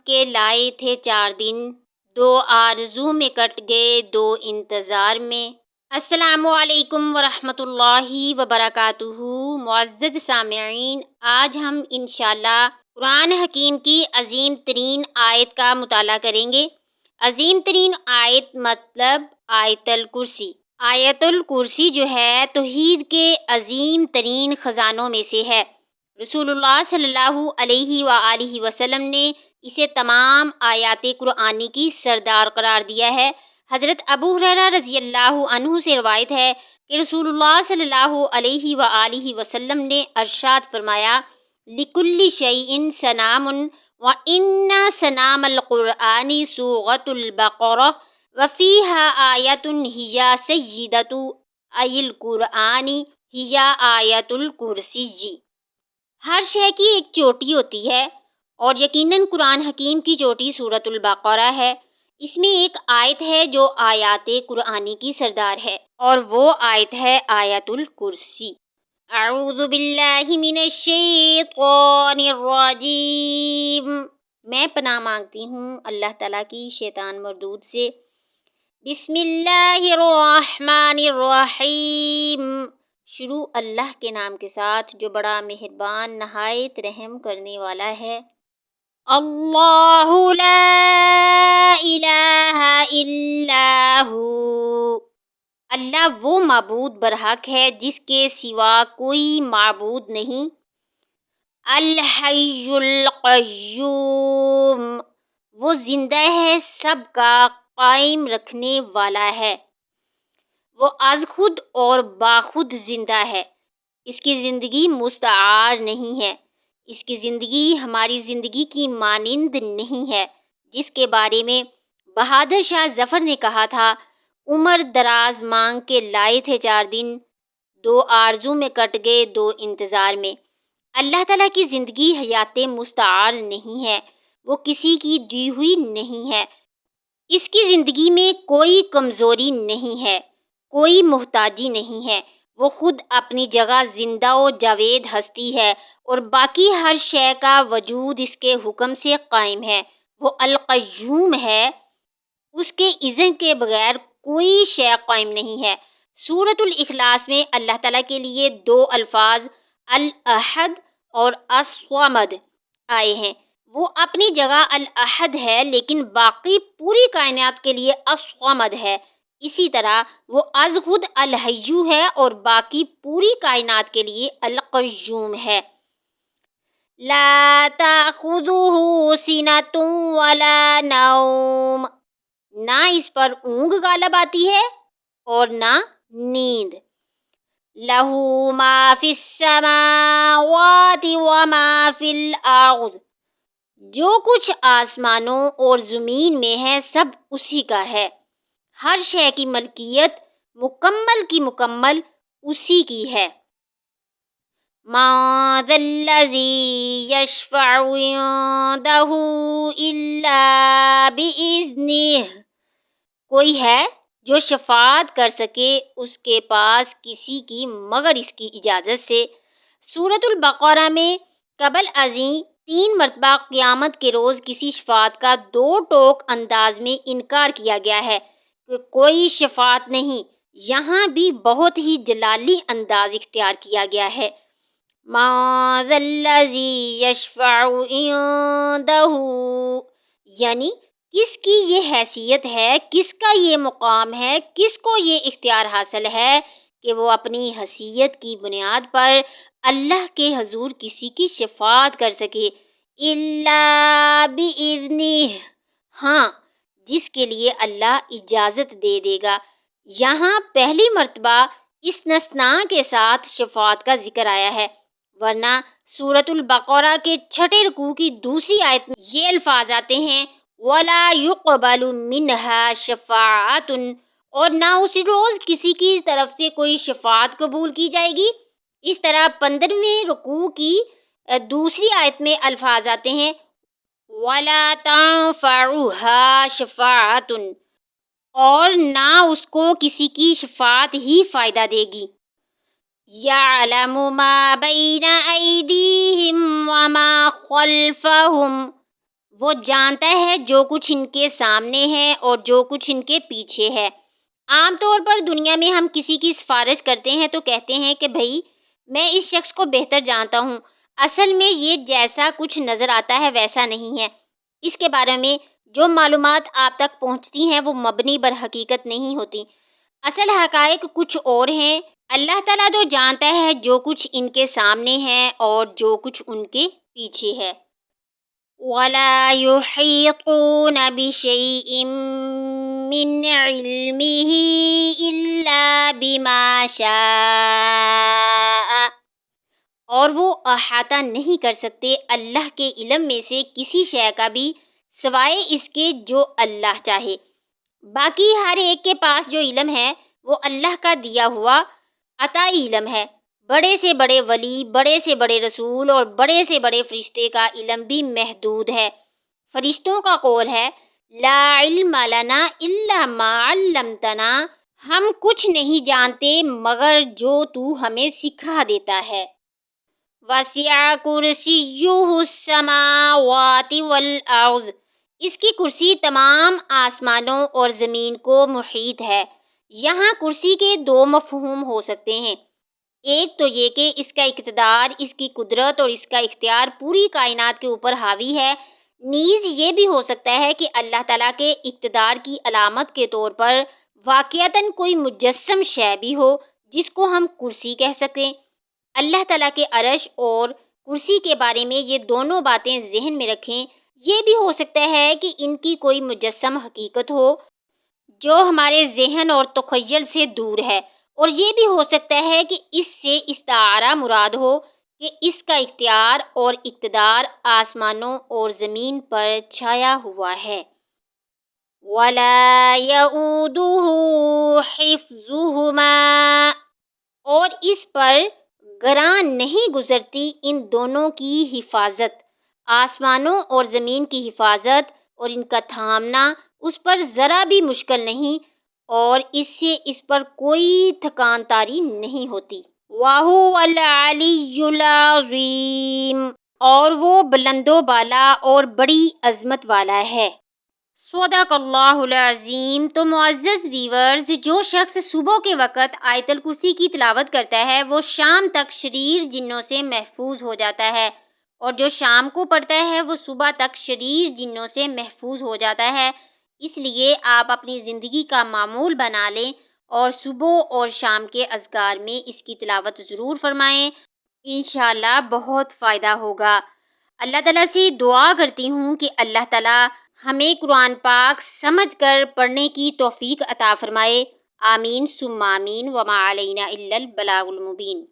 کے لائے تھے 4 دن، 2 آرزو میں کٹ گئے 2 انتظار میں۔ السلام علیکم ورحمۃ اللہ وبرکاتہ۔ معزز سامعین، آج ہم انشاءاللہ قرآن حکیم کی عظیم ترین آیت کا مطالعہ کریں گے۔ عظیم ترین آیت مطلب آیت الکرسی۔ آیت الکرسی جو ہے توحید کے عظیم ترین خزانوں میں سے ہے۔ رسول اللہ صلی اللہ علیہ وآلہ وسلم نے اسے تمام آیات قرآنی کی سردار قرار دیا ہے۔ حضرت ابو ہریرہ رضی اللہ عنہ سے روایت ہے کہ رسول اللہ صلی اللہ علیہ وآلہ وسلم نے ارشاد فرمایا، لِكُلِّ شَيْءٍ سَنَامٌ وَإِنَّ سَنَامَ الْقُرْآنِ سُورَةُ الْبَقَرَةِ وَفِيهَا آيَةٌ هِيَ سَيِّدَةُ أَيِ الْقُرْآنِ هِيَ آيَةُ الْكُرْسِيِّ۔ ہر شے کی ایک چوٹی ہوتی ہے اور یقیناً قرآن حکیم کی چوٹی سورۃ البقرہ ہے۔ اس میں ایک آیت ہے جو آیات قرآنی کی سردار ہے اور وہ آیت ہے آیت الکرسی۔ اعوذ باللہ من الشیطان الرجیم۔ میں پناہ مانگتی ہوں اللہ تعالیٰ کی شیطان مردود سے۔ بسم اللہ الرحمن الرحیم۔ شروع اللہ کے نام کے ساتھ جو بڑا مہربان نہایت رحم کرنے والا ہے۔ اللہ لا الہ الا ہو۔ اللہ وہ معبود برحق ہے جس کے سوا کوئی معبود نہیں۔ الحی القیوم، وہ زندہ ہے، سب کا قائم رکھنے والا ہے۔ وہ از خود اور باخود زندہ ہے، اس کی زندگی مستعار نہیں ہے، اس کی زندگی ہماری زندگی کی مانند نہیں ہے، جس کے بارے میں بہادر شاہ ظفر نے کہا تھا، عمر دراز مانگ کے لائے تھے 4 دن، 2 آرزو میں کٹ گئے 2 انتظار میں۔ اللہ تعالیٰ کی زندگی حیات مستعار نہیں ہے، وہ کسی کی دی ہوئی نہیں ہے، اس کی زندگی میں کوئی کمزوری نہیں ہے، کوئی محتاجی نہیں ہے، وہ خود اپنی جگہ زندہ و جاوید ہستی ہے اور باقی ہر شے کا وجود اس کے حکم سے قائم ہے۔ وہ القیوم ہے، اس کے اذن کے بغیر کوئی شے قائم نہیں ہے۔ سورۃ الاخلاص میں اللہ تعالیٰ کے لیے 2 الفاظ الاحد اور الصمد آئے ہیں۔ وہ اپنی جگہ الاحد ہے لیکن باقی پوری کائنات کے لیے الصمد ہے۔ اسی طرح وہ از خود الحیّ ہے اور باقی پوری کائنات کے لیے القیوم ہے۔ لا تأخذہ سنۃ ولا نوم، نہ اس پر اونگ غالب آتی ہے اور نہ نیند۔ لہ ما فی السماوات وما فی الارض، جو کچھ آسمانوں اور زمین میں ہے سب اسی کا ہے، ہر شے کی ملکیت مکمل کی مکمل اسی کی ہے۔ من ذا الذی یشفع عندہ الا بإذنہ، کوئی ہے جو شفاعت کر سکے اس کے پاس کسی کی مگر اس کی اجازت سے۔ سورۃ البقرہ میں قبل ازیں 3 مرتبہ قیامت کے روز کسی شفاعت کا 2 ٹوک انداز میں انکار کیا گیا ہے کہ کوئی شفاعت نہیں، یہاں بھی بہت ہی جلالی انداز اختیار کیا گیا ہے۔ من ذا الذی یشفع عندہ، یعنی کس کی یہ حیثیت ہے، کس کا یہ مقام ہے، کس کو یہ اختیار حاصل ہے کہ وہ اپنی حیثیت کی بنیاد پر اللہ کے حضور کسی کی شفاعت کر سکے۔ الا بإذنہ، ہاں جس کے لیے اللہ اجازت دے دے گا۔ یہاں پہلی مرتبہ استثناء کے ساتھ شفاعت کا ذکر آیا ہے، ورنہ سورۃ البقرہ کے 6 رکوع کی دوسری آیت میں یہ الفاظ آتے ہیں، وَلَا يُقْبَلُ مِنْهَا شَفَاعَةٌ، اور نہ اس روز کسی کی طرف سے کوئی شفاعت قبول کی جائے گی۔ اس طرح 15ویں رکوع کی دوسری آیت میں الفاظ آتے ہیں، وَلَا تَنفَعُهَا شَفَاعَةٌ، اور نہ اس کو کسی کی شفاعت ہی فائدہ دے گی۔ يَعْلَمُ مَا بَيْنَ أَيْدِيهِمْ وَمَا خَلْفَهُمْ، وہ جانتا ہے جو کچھ ان کے سامنے ہے اور جو کچھ ان کے پیچھے ہے۔ عام طور پر دنیا میں ہم کسی کی سفارش کرتے ہیں تو کہتے ہیں کہ بھئی میں اس شخص کو بہتر جانتا ہوں۔ اصل میں یہ جیسا کچھ نظر آتا ہے ویسا نہیں ہے۔ اس کے بارے میں جو معلومات آپ تک پہنچتی ہیں وہ مبنی بر حقیقت نہیں ہوتی۔ اصل حقائق کچھ اور ہیں۔ اللہ تعالیٰ تو جانتا ہے جو کچھ ان کے سامنے ہے اور جو کچھ ان کے پیچھے ہے۔ وَلَا يُحِيطُونَ بِشَيْءٍ مِّنْ عِلْمِهِ إِلَّا بِمَا شَاءَ، اور وہ احاطہ نہیں کر سکتے اللہ کے علم میں سے کسی شے کا بھی سوائے اس کے جو اللہ چاہے۔ باقی ہر ایک کے پاس جو علم ہے وہ اللہ کا دیا ہوا عطائی علم ہے۔ بڑے سے بڑے ولی، بڑے سے بڑے رسول اور بڑے سے بڑے فرشتے کا علم بھی محدود ہے۔ فرشتوں کا قول ہے لا علم لنا الا ما علمتنا، ہم کچھ نہیں جانتے مگر جو تو ہمیں سکھا دیتا ہے۔ وسع کرسیہ السماوات والارض، اس کی کرسی تمام آسمانوں اور زمین کو محیط ہے۔ یہاں کرسی کے دو مفہوم ہو سکتے ہیں۔ ایک تو یہ کہ اس کا اقتدار، اس کی قدرت اور اس کا اختیار پوری کائنات کے اوپر حاوی ہے۔ نیز یہ بھی ہو سکتا ہے کہ اللہ تعالیٰ کے اقتدار کی علامت کے طور پر واقعتاً کوئی مجسم شے بھی ہو جس کو ہم کرسی کہہ سکیں۔ اللہ تعالیٰ کے عرش اور کرسی کے بارے میں یہ دونوں باتیں ذہن میں رکھیں۔ یہ بھی ہو سکتا ہے کہ ان کی کوئی مجسم حقیقت ہو جو ہمارے ذہن اور تخیل سے دور ہے، اور یہ بھی ہو سکتا ہے کہ اس سے استعارہ مراد ہو کہ اس کا اختیار اور اقتدار آسمانوں اور زمین پر چھایا ہوا ہے۔ وَلَا يَئُودُهُ حِفْظُهُمَا، اور اس پر گراں نہیں گزرتی ان دونوں کی حفاظت۔ آسمانوں اور زمین کی حفاظت اور ان کا تھامنا اس پر ذرا بھی مشکل نہیں، اور اس سے اس پر کوئی تھکان طاری نہیں ہوتی۔ وَهُوَ الْعَلِيُّ الْعَظِيمُ، اور وہ بلند و بالا اور بڑی عظمت والا ہے۔ صدق اللہ العظیم۔ تو معزز ویورز، جو شخص صبح کے وقت آیت الکرسی کی تلاوت کرتا ہے وہ شام تک شریر جنوں سے محفوظ ہو جاتا ہے، اور جو شام کو پڑھتا ہے وہ صبح تک شریر جنوں سے محفوظ ہو جاتا ہے۔ اس لیے آپ اپنی زندگی کا معمول بنا لیں اور صبح اور شام کے اذکار میں اس کی تلاوت ضرور فرمائیں۔ انشاءاللہ بہت فائدہ ہوگا۔ اللہ تعالیٰ سے دعا کرتی ہوں کہ اللہ تعالیٰ ہمیں قرآن پاک سمجھ کر پڑھنے کی توفیق عطا فرمائے۔ آمین ثم آمین، وما علینا الا البلاغ المبین۔